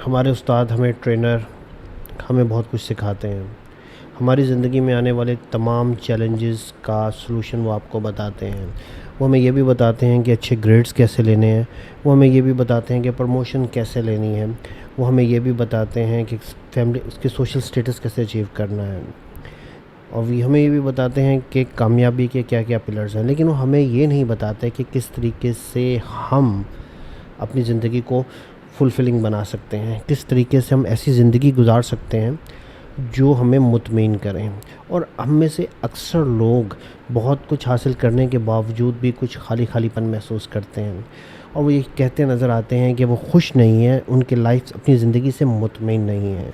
ہمارے استاد ہمیں ٹرینر ہمیں بہت کچھ سکھاتے ہیں. ہماری زندگی میں آنے والے تمام چیلنجز کا سلوشن وہ آپ کو بتاتے ہیں. وہ ہمیں یہ بھی بتاتے ہیں کہ اچھے گریڈز کیسے لینے ہیں. وہ ہمیں یہ بھی بتاتے ہیں کہ پروموشن کیسے لینی ہے. وہ ہمیں یہ بھی بتاتے ہیں کہ فیملی اس کے سوشل سٹیٹس کیسے اچیو کرنا ہے. اور ہمیں یہ بھی بتاتے ہیں کہ کامیابی کے کیا کیا پلرز ہیں. لیکن وہ ہمیں یہ نہیں بتاتے کہ کس طریقے سے ہم اپنی زندگی کو فلفلنگ بنا سکتے ہیں, کس طریقے سے ہم ایسی زندگی گزار سکتے ہیں جو ہمیں مطمئن کریں. اور ہم میں سے اکثر لوگ بہت کچھ حاصل کرنے کے باوجود بھی کچھ خالی خالی پن محسوس کرتے ہیں, اور وہ یہ کہتے نظر آتے ہیں کہ وہ خوش نہیں ہیں, ان کی لائف اپنی زندگی سے مطمئن نہیں ہے.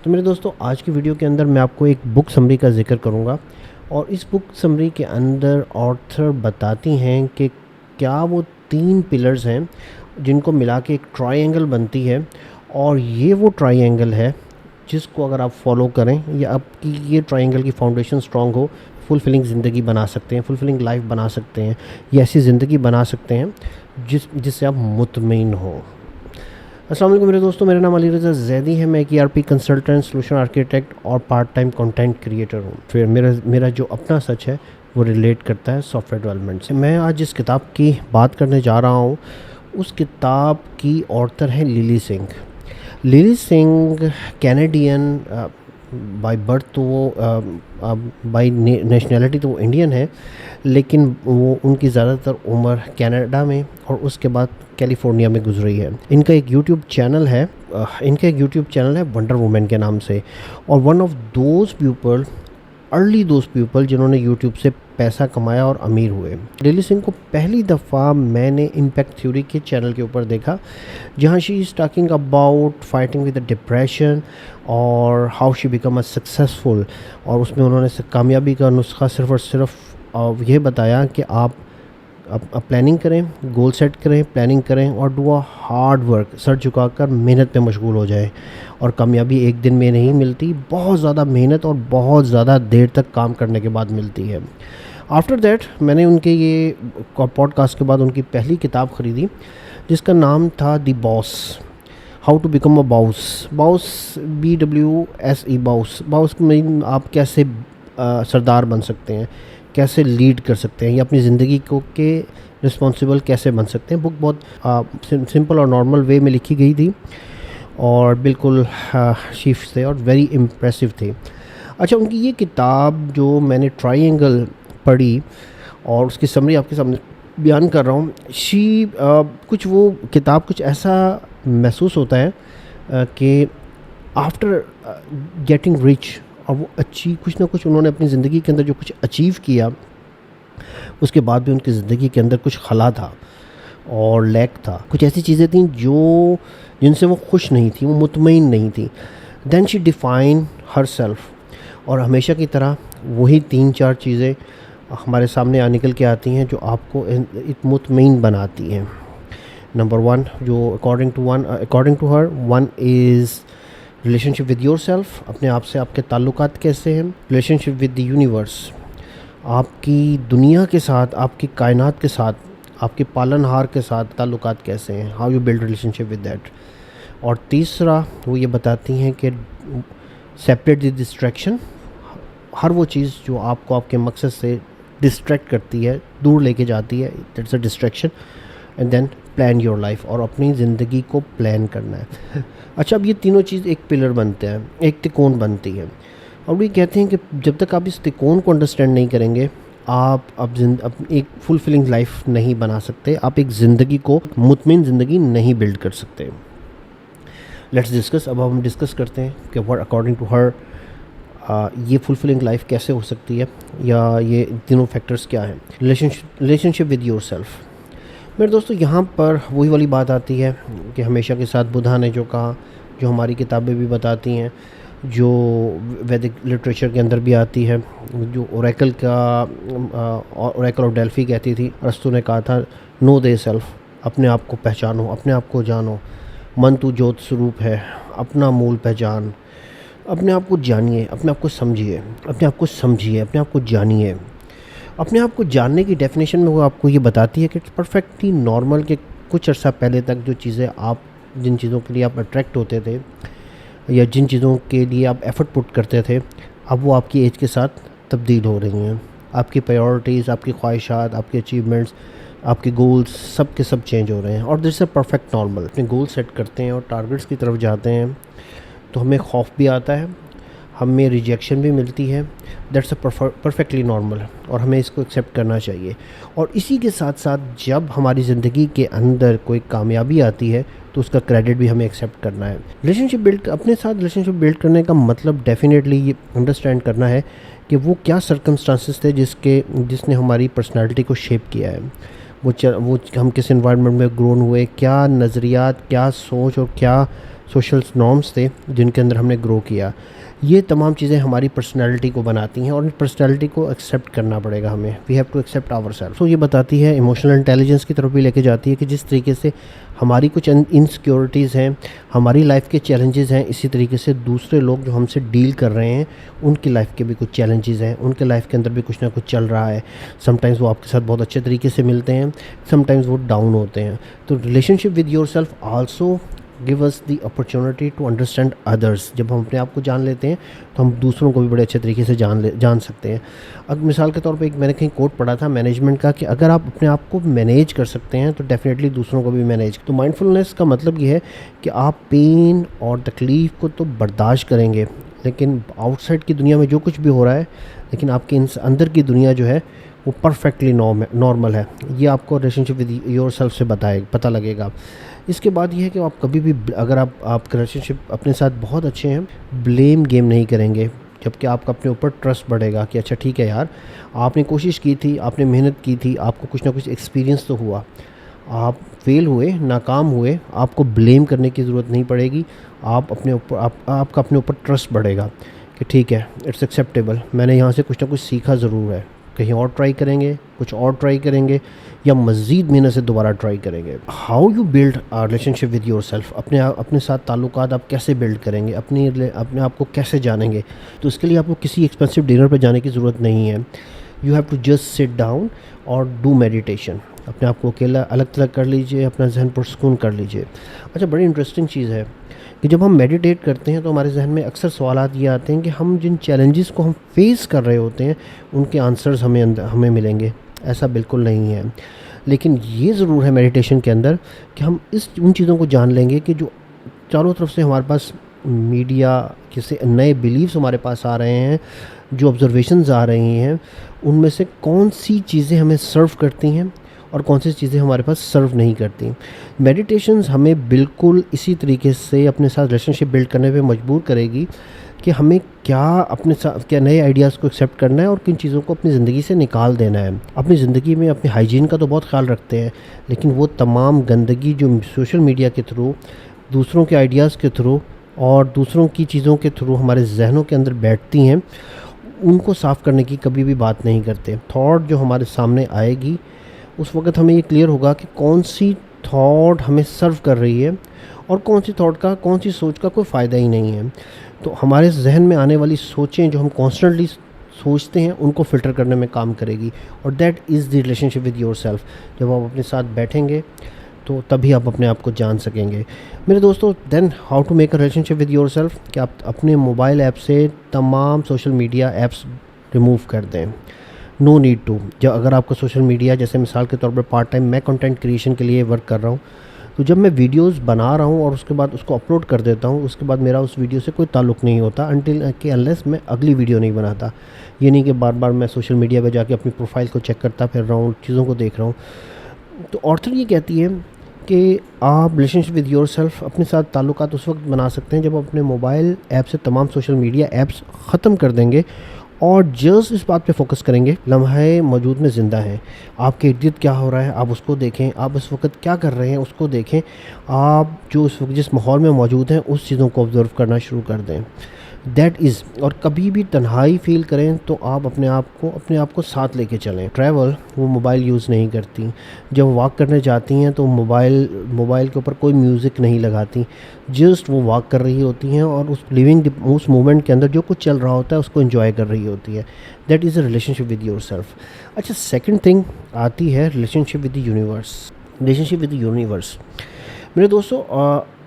تو میرے دوستو, آج کی ویڈیو کے اندر میں آپ کو ایک بک سمری کا ذکر کروں گا, اور اس بک سمری کے اندر آتھر بتاتی ہیں کہ کیا وہ 3 پلرز ہیں جن کو ملا کے ایک ٹرائی اینگل بنتی ہے, اور یہ وہ ٹرائی اینگل ہے جس کو اگر آپ فالو کریں یا آپ کی یہ ٹرائی اینگل کی فاؤنڈیشن سٹرونگ ہو, فلفلنگ زندگی بنا سکتے ہیں, فلفلنگ لائف بنا سکتے ہیں, یا ایسی زندگی بنا سکتے ہیں جس سے آپ مطمئن ہوں. السلام علیکم میرے دوستوں, میرا نام علی رضا زیدی ہے. میں ایک ERP کنسلٹنٹ, سلوشن آرکیٹیکٹ اور پارٹ ٹائم کنٹینٹ کریٹر ہوں. پھر میرا جو اپنا سچ ہے وہ ریلیٹ کرتا ہے سافٹ ویئر ڈیولپمنٹ سے. میں آج جس کتاب کی بات کرنے جا رہا ہوں اس کتاب کی آتھر ہے Laila Singh. Laila Singh Canadian by birth تو وہ بائی نیشنلٹی تو وہ انڈین ہے, لیکن وہ ان کی زیادہ تر عمر کینیڈا میں اور اس کے بعد کیلیفورنیا میں گزری ہے. ان کا ایک یوٹیوب چینل ہے ونڈر وومن کے نام سے, اور ون آف دوز پیپل جنہوں نے یوٹیوب سے پیسہ کمایا اور امیر ہوئے. لیلی سنگھ کو پہلی دفعہ میں نے امپیکٹ تھیوری کے چینل کے اوپر دیکھا, جہاں she is talking about fighting with depression اور how she became a successful. اور اس میں انہوں نے کامیابی کا نسخہ صرف اور صرف یہ بتایا کہ آپ پلاننگ کریں, گول سیٹ کریں, پلاننگ کریں اور ڈو اے ہارڈ ورک, سر جھکا کر محنت پہ مشغول ہو جائیں. اور کامیابی ایک دن میں نہیں ملتی, بہت زیادہ محنت اور بہت زیادہ دیر تک کام کرنے کے بعد ملتی ہے. آفٹر دیٹ میں نے ان کے یہ پوڈ کاسٹ کے بعد ان کی پہلی کتاب خریدی جس کا نام تھا The Boss, how to become a boss. BWSE boss میں آپ کیسے سردار بن سکتے ہیں, کیسے لیڈ کر سکتے ہیں, یا اپنی زندگی کو کے رسپانسیبل کیسے بن سکتے ہیں. بک بہت سمپل اور نارمل وے میں لکھی گئی تھی اور بالکل شیف تھے اور ویری امپریسو تھے. اچھا, ان کی یہ کتاب جو میں نے ٹرائی اینگل پڑھی اور اس کی سمری آپ کے سامنے بیان کر رہا ہوں, کچھ وہ کتاب کچھ ایسا محسوس ہوتا ہے کہ آفٹر گیٹنگ رچ, اور وہ کچھ نہ کچھ انہوں نے اپنی زندگی کے اندر جو کچھ اچیو کیا, اس کے بعد بھی ان کی زندگی کے اندر کچھ خلا تھا اور لیک تھا. کچھ ایسی چیزیں تھیں جن سے وہ خوش نہیں تھیں, وہ مطمئن نہیں تھیں. دین شی ڈیفائن ہر سیلف, اور ہمیشہ کی طرح وہی 3-4 چیزیں ہمارے سامنے نکل کے آتی ہیں جو آپ کو مطمئن بناتی ہیں. نمبر 1 جو according to her, 1 is relationship with yourself, اپنے آپ سے آپ کے تعلقات کیسے ہیں. Relationship with the universe, آپ کی دنیا کے ساتھ, آپ کی کائنات کے ساتھ, آپ کے پالن ہار کے ساتھ تعلقات کیسے ہیں, how you build relation ship with that. اور تیسرا وہ یہ بتاتی ہیں کہ سیپریٹ دی ڈسٹریکشن, ہر وہ چیز جو آپ کو آپ کے مقصد سے ڈسٹریکٹ کرتی ہے, دور لے کے جاتی ہے, that's a distraction. And then plan your life, اور اپنی زندگی کو پلان کرنا ہے. اچھا, اب یہ تینوں چیز ایک پلر بنتے ہیں, ایک تکون بنتی ہے. اور وہ یہ کہتے ہیں کہ جب تک آپ اس تکون کو انڈرسٹینڈ نہیں کریں گے, آپ اب ایک فلفلنگ لائف نہیں بنا سکتے, آپ ایک زندگی کو مطمئن زندگی نہیں بلڈ کر سکتے. Let's discuss. اب ہم ڈسکس کرتے ہیں کہ what اکارڈنگ ٹو ہر یہ فلفلنگ لائف کیسے ہو سکتی ہے, یا یہ تینوں فیکٹرز کیا ہیں. Relationship with your self. میرے دوستو, یہاں پر وہی والی بات آتی ہے کہ ہمیشہ کے ساتھ بدھا نے جو کہا, جو ہماری کتابیں بھی بتاتی ہیں, جو ویدک لٹریچر کے اندر بھی آتی ہے, جو اوریکل آف ڈیلفی کہتی تھی. ارسطو نے کہا تھا نو دے سیلف, اپنے آپ کو پہچانو, اپنے آپ کو جانو. من تو جوت سوروپ ہے, اپنا مول پہچان. اپنے آپ کو جانیے, اپنے آپ کو سمجھیے, اپنے آپ کو جانیے. اپنے آپ کو جاننے کی ڈیفینیشن میں وہ آپ کو یہ بتاتی ہے کہ اٹس پرفیکٹلی نارمل کہ کچھ عرصہ پہلے تک جو چیزیں آپ جن چیزوں کے لیے آپ اٹریکٹ ہوتے تھے یا جن چیزوں کے لیے آپ ایفرٹ پٹ کرتے تھے، اب وہ آپ کی ایج کے ساتھ تبدیل ہو رہی ہیں. آپ کی پریورٹیز، آپ کی خواہشات، آپ کے اچیومنٹس، آپ کے گولز سب کے سب چینج ہو رہے ہیں. اور دس اے پرفیکٹ نارمل. اپنے گول سیٹ کرتے ہیں اور ٹارگیٹس کی طرف جاتے ہیں تو ہمیں خوف بھی آتا ہے، ہمیں ریجیکشن بھی ملتی ہے. دیٹس اے پرفیکٹلی نارمل، اور ہمیں اس کو ایکسیپٹ کرنا چاہیے. اور اسی کے ساتھ ساتھ جب ہماری زندگی کے اندر کوئی کامیابی آتی ہے تو اس کا کریڈٹ بھی ہمیں ایکسیپٹ کرنا ہے. اپنے ساتھ ریلیشن شپ بلڈ کرنے کا مطلب ڈیفینیٹلی یہ انڈرسٹینڈ کرنا ہے کہ وہ کیا سرکمسٹانسز تھے جس نے ہماری پرسنالٹی کو شیپ کیا ہے. وہ ہم کس انوائرمنٹ میں گرون ہوئے، کیا نظریات، کیا سوچ اور کیا سوشل نارمس تھے جن کے اندر ہم نے گرو کیا. یہ تمام چیزیں ہماری پرسنالٹی کو بناتی ہیں اور پرسنالٹی کو ایکسیپٹ کرنا پڑے گا ہمیں. We have to accept ourself. یہ بتاتی ہے، ایموشنل انٹیلیجنس کی طرف بھی لے کے جاتی ہے کہ جس طریقے سے ہماری کچھ انسیکیورٹیز ہیں، ہماری لائف کے چیلنجز ہیں، اسی طریقے سے دوسرے لوگ جو ہم سے ڈیل کر رہے ہیں ان کی لائف کے بھی کچھ چیلنجز ہیں، ان کے لائف کے اندر بھی کچھ نہ کچھ چل رہا ہے. سم ٹائمز وہ آپ کے ساتھ بہت اچھے طریقے سے ملتے ہیں، سم ٹائمز وہ ڈاؤن ہوتے ہیں. تو relation ship with your self also give us the opportunity to understand others. جب ہم اپنے آپ کو جان لیتے ہیں تو ہم دوسروں کو بھی بڑے اچھے طریقے سے جان سکتے ہیں. اب مثال کے طور پہ میں نے کہیں کوٹ پڑھا تھا مینجمنٹ کا کہ اگر آپ اپنے آپ کو مینیج کر سکتے ہیں تو ڈیفینیٹلی دوسروں کو بھی مینیج. تو مائنڈفلنس کا مطلب یہ ہے کہ آپ پین اور تکلیف کو تو برداشت کریں گے، لیکن آؤٹ سائڈ کی دنیا میں جو کچھ بھی ہو رہا ہے، لیکن آپ کے اندر کی دنیا جو ہے وہ پرفیکٹلی نارمل ہے. یہ آپ کو relation ship with your self سے پتہ لگے گا. اس کے بعد یہ ہے کہ آپ کبھی بھی اگر آپ کا ریلیشن شپ اپنے ساتھ بہت اچھے ہیں، بلیم گیم نہیں کریں گے، جبکہ آپ کا اپنے اوپر ٹرسٹ بڑھے گا کہ اچھا ٹھیک ہے یار، آپ نے کوشش کی تھی، آپ نے محنت کی تھی، آپ کو کچھ نہ کچھ ایکسپیرینس تو ہوا، آپ فیل ہوئے، ناکام ہوئے، آپ کو بلیم کرنے کی ضرورت نہیں پڑے گی. آپ کا اپنے اوپر ٹرسٹ بڑھے گا کہ ٹھیک ہے، اٹس ایکسیپٹیبل، میں نے یہاں سے کچھ نہ کچھ سیکھا ضرور ہے، کہیں اور ٹرائی کریں گے، کچھ اور ٹرائی کریں گے، یا مزید محنت سے دوبارہ ٹرائی کریں گے. How you build relation ship with yourself. اپنے ساتھ تعلقات آپ کیسے بلڈ کریں گے، اپنے آپ کو کیسے جانیں گے. تو اس کے لیے آپ کو کسی ایکسپینسو ڈنر پہ جانے کی ضرورت نہیں ہے. You have to just sit down اور ڈو میڈیٹیشن. اپنے آپ کو اکیلا الگ تھلگ کر لیجئے، اپنا ذہن پرسکون کر لیجئے. اچھا، بڑی انٹرسٹنگ چیز ہے کہ جب ہم میڈیٹیٹ کرتے ہیں تو ہمارے ذہن میں اکثر سوالات یہ آتے ہیں کہ ہم جن چیلنجز کو ہم فیس کر رہے ہوتے ہیں ان کے آنسرز ہمیں ملیں گے. ایسا بالکل نہیں ہے، لیکن یہ ضرور ہے میڈیٹیشن کے اندر کہ ہم ان چیزوں کو جان لیں گے کہ جو چاروں طرف سے ہمارے پاس میڈیا کسی نئے بیلیفز ہمارے پاس آ رہے ہیں، جو آبزرویشنز آ رہی ہیں، ان میں سے کون سی چیزیں ہمیں سرو کرتی ہیں اور کون سی چیزیں ہمارے پاس سرو نہیں کرتی. میڈیٹیشنز ہمیں بالکل اسی طریقے سے اپنے ساتھ ریلیشن شپ بلڈ کرنے پہ مجبور کرے گی کہ ہمیں کیا نئے آئیڈیاز کو ایکسیپٹ کرنا ہے اور کن چیزوں کو اپنی زندگی سے نکال دینا ہے. اپنی زندگی میں اپنی ہائیجین کا تو بہت خیال رکھتے ہیں، لیکن وہ تمام گندگی جو سوشل میڈیا کے تھرو، دوسروں کے آئیڈیاز کے تھرو اور دوسروں کی چیزوں کے تھرو ہمارے ذہنوں کے اندر بیٹھتی ہیں، ان کو صاف کرنے کی کبھی بھی بات نہیں کرتے. تھاٹ جو ہمارے سامنے آئے گی اس وقت ہمیں یہ کلیئر ہوگا کہ کون سی تھاٹ ہمیں سرو کر رہی ہے اور کون سی تھاٹ کا، کون سی سوچ کا کوئی فائدہ ہی نہیں ہے. تو ہمارے ذہن میں آنے والی سوچیں جو ہم کانسٹنٹلی سوچتے ہیں ان کو فلٹر کرنے میں کام کرے گی، اور that is the relation ship with your self. جب آپ اپنے ساتھ بیٹھیں گے تو تبھی آپ اپنے آپ کو جان سکیں گے. میرے دوستو، then how to make a relationship with yourself, کہ آپ اپنے موبائل ایپ سے تمام سوشل میڈیا ایپس ریموو کر دیں. No need to. اگر آپ کا سوشل میڈیا، جیسے مثال کے طور پر پارٹ ٹائم میں کنٹینٹ کریشن کے لیے ورک کر رہا ہوں، تو جب میں ویڈیوز بنا رہا ہوں اور اس کے بعد اس کو اپلوڈ کر دیتا ہوں، اس کے بعد میرا اس ویڈیو سے کوئی تعلق نہیں ہوتا انلیس میں اگلی ویڈیو نہیں بناتا. یہ نہیں کہ بار بار میں سوشل میڈیا پہ جا کے اپنی پروفائل کو چیک کرتا پھر رہا ہوں، چیزوں کو دیکھ رہا ہوں. تو آتھر یہ کہتی ہے کہ آپ relation ship with yourself اپنے ساتھ تعلقات اس وقت بنا سکتے ہیں جب آپ اپنے موبائل ایپ سے تمام سوشل میڈیا ایپس ختم کر دیں گے اور جسٹ اس بات پہ فوکس کریں گے لمحے موجود میں زندہ ہیں. آپ کے ارد گرد کیا ہو رہا ہے آپ اس کو دیکھیں، آپ اس وقت کیا کر رہے ہیں اس کو دیکھیں، آپ جو اس وقت جس ماحول میں موجود ہیں اس چیزوں کو آبزرو کرنا شروع کر دیں. That is. اور کبھی بھی تنہائی فیل کریں تو آپ اپنے آپ کو ساتھ لے کے چلیں. ٹریول وہ موبائل یوز نہیں کرتی. جب واک کرنے جاتی ہیں تو موبائل کے اوپر کوئی میوزک نہیں لگاتی، جسٹ وہ واک کر رہی ہوتی ہیں اور اس مومنٹ کے اندر جو کچھ چل رہا ہوتا ہے اس کو انجوائے کر رہی ہوتی ہے. That is a relationship with your self. اچھا، سیکنڈ تھنگ آتی ہے relation ship with the universe. Relation ship with the universe میرے دوستو،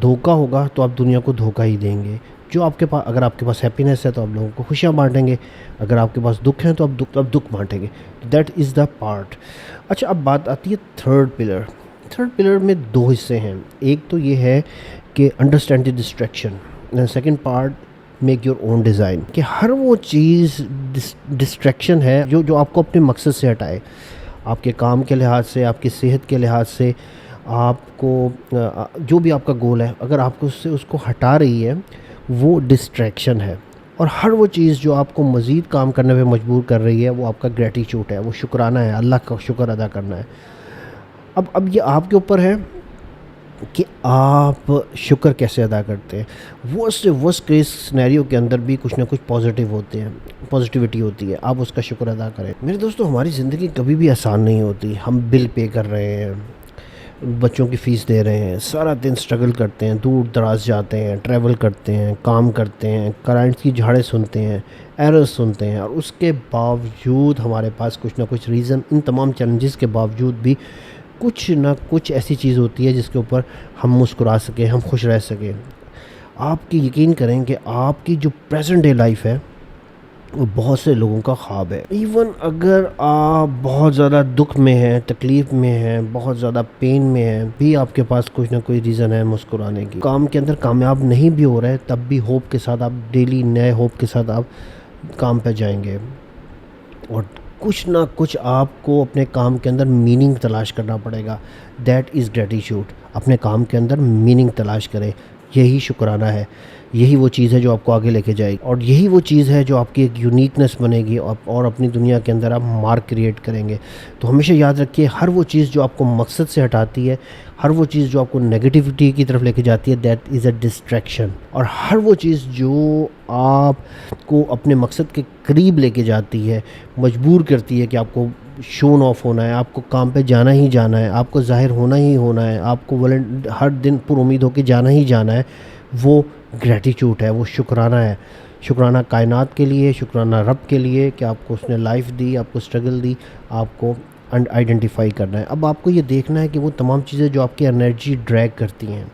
دھوکا ہوگا تو آپ دنیا کو دھوکا ہی دیں گے. جو آپ کے پاس اگر آپ کے پاس ہیپینس ہے تو آپ لوگوں کو خوشیاں بانٹیں گے, اگر آپ کے پاس دکھ ہیں تو آپ دکھ بانٹیں گے. That is the part. اچھا, اب بات آتی ہے تھرڈ پلر. تھرڈ پلر میں 2 حصے ہیں. ایک تو یہ ہے کہ understand the distraction, second part make your own design. کہ ہر وہ چیز ڈسٹریکشن ہے جو آپ کو اپنے مقصد سے ہٹائے, آپ کے کام کے لحاظ سے, آپ کی صحت کے لحاظ سے, آپ کو جو بھی آپ کا گول ہے, اگر آپ کو اس کو ہٹا رہی ہے وہ ڈسٹریکشن ہے. اور ہر وہ چیز جو آپ کو مزید کام کرنے پہ مجبور کر رہی ہے وہ آپ کا گریٹیچیوڈ ہے, وہ شکرانہ ہے, اللہ کا شکر ادا کرنا ہے. اب یہ آپ کے اوپر ہے کہ آپ شکر کیسے ادا کرتے ہیں. ورسٹ کیس سینیریو کے اندر بھی کچھ نہ کچھ پازیٹیوٹی ہوتی ہے, آپ اس کا شکر ادا کریں. میرے دوستو, ہماری زندگی کبھی بھی آسان نہیں ہوتی. ہم بل پے کر رہے ہیں, بچوں کی فیس دے رہے ہیں, سارا دن اسٹرگل کرتے ہیں, دور دراز جاتے ہیں, ٹریول کرتے ہیں, کام کرتے ہیں, کلائنٹس کی جھاڑیں سنتے ہیں, ایررز سنتے ہیں, اور اس کے باوجود ہمارے پاس کچھ نہ کچھ ریزن, ان تمام چیلنجز کے باوجود بھی کچھ نہ کچھ ایسی چیز ہوتی ہے جس کے اوپر ہم مسکرا سکیں, ہم خوش رہ سکیں. آپ کی یقین کریں کہ آپ کی جو پریزنٹ ڈے لائف ہے وہ بہت سے لوگوں کا خواب ہے. ایون اگر آپ بہت زیادہ دکھ میں ہیں, تکلیف میں ہیں, بہت زیادہ پین میں ہیں, بھی آپ کے پاس کچھ نہ کوئی ریزن ہے مسکرانے کی. کام کے اندر کامیاب نہیں بھی ہو رہے تب بھی ہوپ کے ساتھ آپ ڈیلی نئے ہوپ کے ساتھ آپ کام پہ جائیں گے, اور کچھ نہ کچھ آپ کو اپنے کام کے اندر میننگ تلاش کرنا پڑے گا. That is gratitude. اپنے کام کے اندر میننگ تلاش کریں, یہی شکرانہ ہے, یہی وہ چیز ہے جو آپ کو آگے لے کے جائے گی, اور یہی وہ چیز ہے جو آپ کی ایک یونیکنیس بنے گی, اور اپنی دنیا کے اندر آپ مارک کریٹ کریں گے. تو ہمیشہ یاد رکھیے, ہر وہ چیز جو آپ کو مقصد سے ہٹاتی ہے, ہر وہ چیز جو آپ کو نیگیٹیوٹی کی طرف لے کے جاتی ہے, دیٹ از اے ڈسٹریکشن. اور ہر وہ چیز جو آپ کو اپنے مقصد کے قریب لے کے جاتی ہے, مجبور کرتی ہے کہ آپ کو شون آف ہونا ہے, آپ کو کام پہ جانا ہی جانا ہے, آپ کو ظاہر ہونا ہی ہونا ہے, آپ کو ہر دن پر امید ہو کے جانا ہی جانا ہے, وہ گریٹیچیوڈ ہے, وہ شکرانہ ہے. شکرانہ کائنات کے لیے, شکرانہ رب کے لیے کہ آپ کو اس نے لائف دی, آپ کو اسٹرگل دی, آپ کو آئیڈینٹیفائی کرنا ہے. اب آپ کو یہ دیکھنا ہے کہ وہ تمام چیزیں جو آپ کی انرجی ڈریگ کرتی ہیں,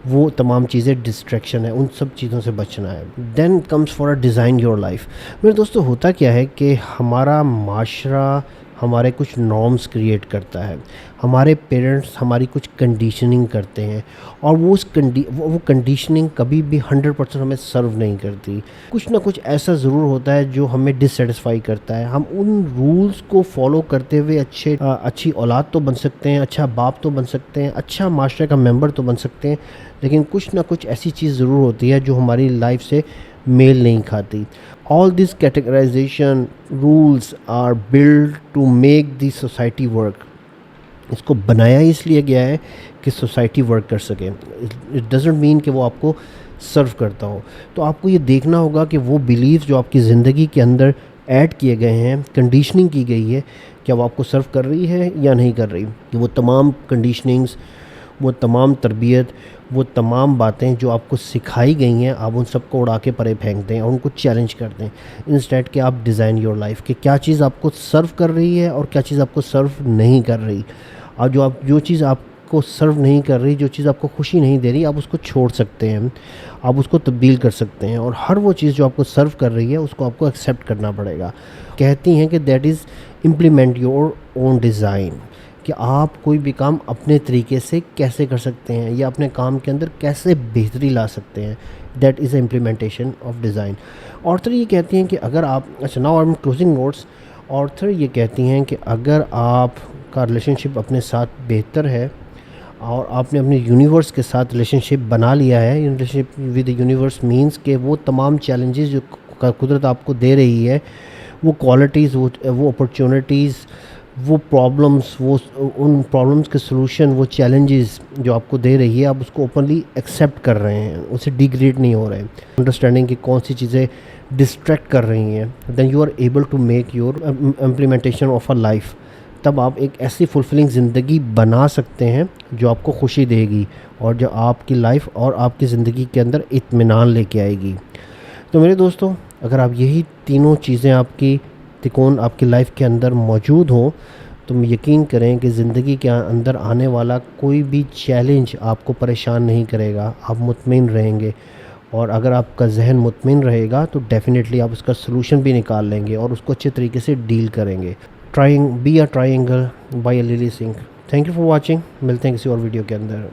وہ تمام چیزیں ڈسٹریکشن ہے, ان سب چیزوں سے بچنا ہے. Then comes for a design your life. میرے دوستو, ہوتا کیا ہے کہ ہمارا معاشرہ ہمارے کچھ نارمز کریٹ کرتا ہے, ہمارے پیرنٹس ہماری کچھ کنڈیشننگ کرتے ہیں, اور وہ کنڈیشننگ کبھی بھی 100% ہمیں سرو نہیں کرتی. کچھ نہ کچھ ایسا ضرور ہوتا ہے جو ہمیں ڈسسیٹسفائی کرتا ہے. ہم ان رولز کو فالو کرتے ہوئے اچھی اولاد تو بن سکتے ہیں, اچھا باپ تو بن سکتے ہیں, اچھا معاشرے کا ممبر تو بن سکتے ہیں, لیکن کچھ نہ کچھ ایسی چیز ضرور ہوتی ہے جو ہماری لائف سے میل نہیں کھاتی. All these categorization rules are built to make the society work. اس کو بنایا اس لیے گیا ہے کہ سوسائٹی ورک کر سکے. اٹ ڈزنٹ مین کہ وہ آپ کو سرو کرتا ہو. تو آپ کو یہ دیکھنا ہوگا کہ وہ بیلیف جو آپ کی زندگی کے اندر ایڈ کیے گئے ہیں, کنڈیشننگ کی گئی ہے, کیا وہ آپ کو سرو کر رہی ہے یا نہیں کر رہی. کہ وہ تمام کنڈیشننگز, وہ تمام تربیت, وہ تمام باتیں جو آپ کو سکھائی گئی ہیں, آپ ان سب کو اڑا کے پرے پھینک دیں اور ان کو چیلنج کر دیں, انسٹیڈ کہ آپ ڈیزائن یور لائف, کہ کیا چیز آپ کو سرو کر رہی ہے اور کیا چیز آپ کو سرو نہیں کر رہی. اور جو چیز آپ کو سرو نہیں کر رہی, جو چیز آپ کو خوشی نہیں دے رہی, آپ اس کو چھوڑ سکتے ہیں, آپ اس کو تبدیل کر سکتے ہیں, اور ہر وہ چیز جو آپ کو سرو کر رہی ہے اس کو آپ کو ایکسیپٹ کرنا پڑے گا. کہتی ہیں کہ that is implement your own design, کہ آپ کوئی بھی کام اپنے طریقے سے کیسے کر سکتے ہیں یا اپنے کام کے اندر کیسے بہتری لا سکتے ہیں. That is a implementation of design. Author یہ کہتی ہیں کہ اگر آپ, اچھا now I am closing notes. Author یہ کہتی ہیں کہ اگر آپ کا ریلیشن شپ اپنے ساتھ بہتر ہے اور آپ نے اپنے یونیورس کے ساتھ ریلیشن شپ بنا لیا ہے, relation ship with universe means کہ وہ تمام چیلنجز جو قدرت آپ کو دے رہی ہے, وہ کوالٹیز, وہ اپرچونیٹیز, وہ پرابلمس, وہ ان پرابلمس کے سلوشن, وہ چیلنجز جو آپ کو دے رہی ہے, آپ اس کو اوپنلی ایکسیپٹ کر رہے ہیں, اسے ڈیگریڈ نہیں ہو رہے ہیں. انڈرسٹینڈنگ کہ کون سی چیزیں ڈسٹریکٹ کر رہی ہیں, then you are able to make your implementation of a life. تب آپ ایک ایسی فلفلنگ زندگی بنا سکتے ہیں جو آپ کو خوشی دے گی, اور جو آپ کی لائف اور آپ کی زندگی کے اندر اطمینان لے کے آئے گی. تو میرے دوستو, اگر آپ یہی تینوں چیزیں آپ کی تکون آپ کی لائف کے اندر موجود ہوں, تم یقین کریں کہ زندگی کے اندر آنے والا کوئی بھی چیلنج آپ کو پریشان نہیں کرے گا، آپ مطمئن رہیں گے، اور اگر آپ کا ذہن مطمئن رہے گا تو ڈیفینیٹلی آپ اس کا سلوشن بھی نکال لیں گے اور اس کو اچھے طریقے سے ڈیل کریں گے. Be a triangle by a Lilly Singh. Thank you for watching. ملتے ہیں کسی اور ویڈیو کے اندر.